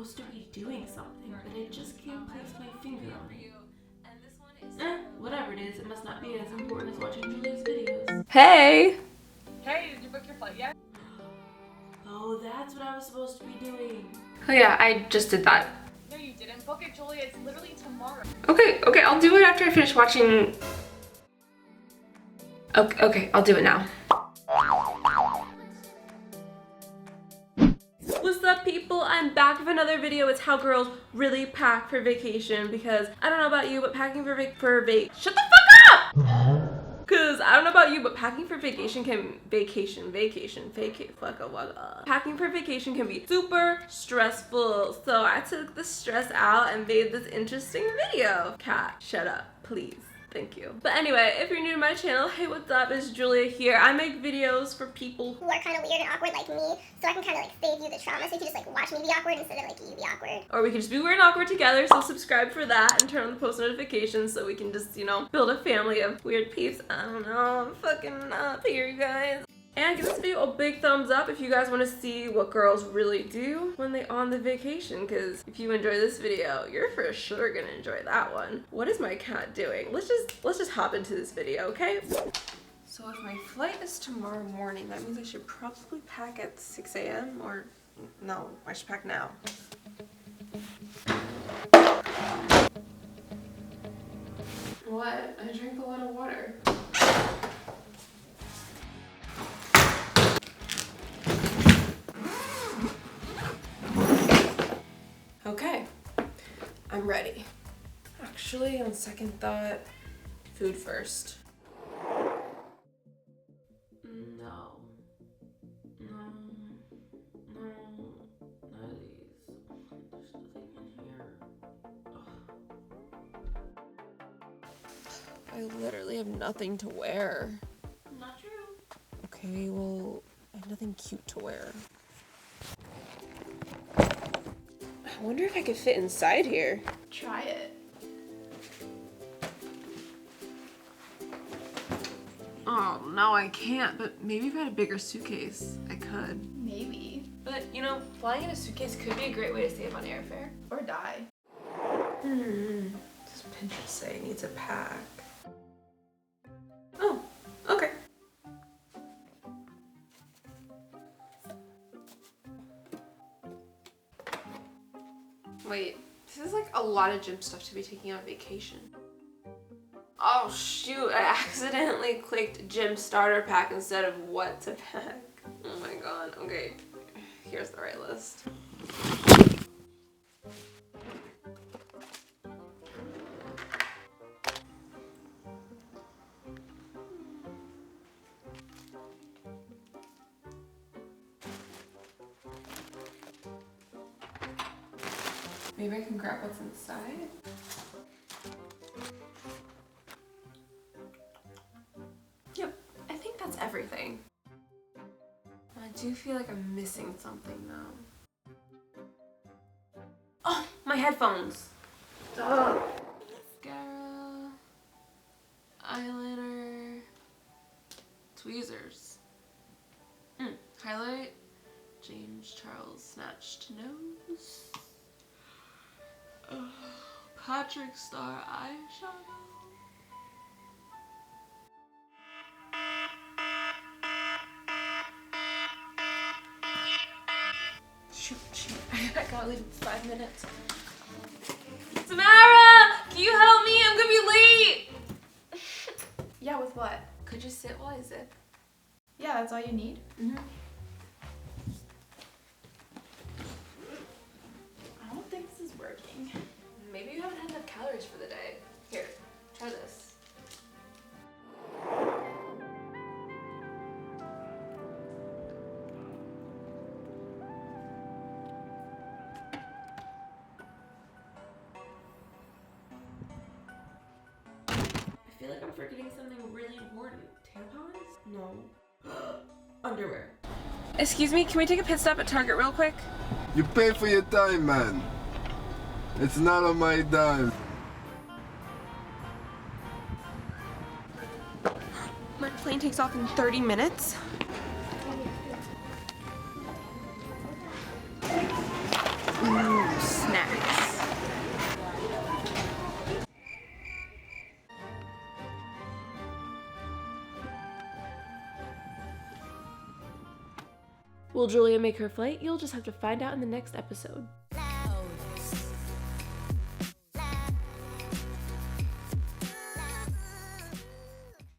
supposed to be doing something, but I just can't place my finger on it. Whatever it is, it must not be as important as watching Julia's videos. Hey! Hey, did you book your flight yet? Oh, that's what I was supposed to be doing. Oh yeah, I just did that. No, you didn't. Book it, Julia. It's literally tomorrow. Okay, I'll do it after I finish watching. Okay, I'll do it now. What's up, people? I'm back with another video. It's how girls really pack for vacation, because I don't know about you, but packing for shut the fuck up! Because I don't know about you, but packing for vacation can packing for vacation can be super stressful. So I took the stress out and made this interesting video. Cat, shut up, please. Thank you. But anyway, if you're new to my channel, hey, what's up? It's Julia here. I make videos for people who are kind of weird and awkward like me, so I can kind of like save you the trauma, so you can just like watch me be awkward instead of like you be awkward. Or we can just be weird and awkward together, so subscribe for that and turn on the post notifications so we can just, you know, build a family of weird peeps. I don't know, I'm fucking up here, you guys. And give this video a big thumbs up if you guys want to see what girls really do when they on the vacation, because if you enjoy this video, you're for sure gonna enjoy that one. What is my cat doing? Let's just hop into this video, okay? So if my flight is tomorrow morning, that means I should probably pack at 6 a.m. or no, I should pack now. What? I drank a lot of water. Okay, I'm ready. Actually, on second thought, food first. No, none of these. There's nothing in here. Ugh. I literally have nothing to wear. Not true. Okay, well, I have nothing cute to wear. I wonder if I could fit inside here. Try it. Oh, no, I can't, but maybe if I had a bigger suitcase, I could. Maybe. But, you know, flying in a suitcase could be a great way to save on airfare. Or die. Does Pinterest say it needs a pack? Oh, okay. Wait, this is like a lot of gym stuff to be taking on vacation. Oh shoot, I accidentally clicked gym starter pack instead of what to pack. Oh my god, okay, here's the right list. Maybe I can grab what's inside. Yep, I think that's everything. I do feel like I'm missing something though. Oh, my headphones. Duh. Mascara, eyeliner, tweezers. Highlight, James Charles Snatched Nose. Patrick Star eyeshadow. Shoot. I gotta leave in 5 minutes. Samara! Can you help me? I'm gonna be late! Yeah, with what? Could you sit while I zip? Yeah, that's all you need? Mm-hmm. I don't think this is working. Maybe you haven't had enough calories for the day. Here, try this. I feel like I'm forgetting something really important. Tampons? No. Underwear. Excuse me, can we take a pit stop at Target real quick? You pay for your time, man. It's not on my dime. My plane takes off in 30 minutes. Will Julia make her flight? You'll just have to find out in the next episode.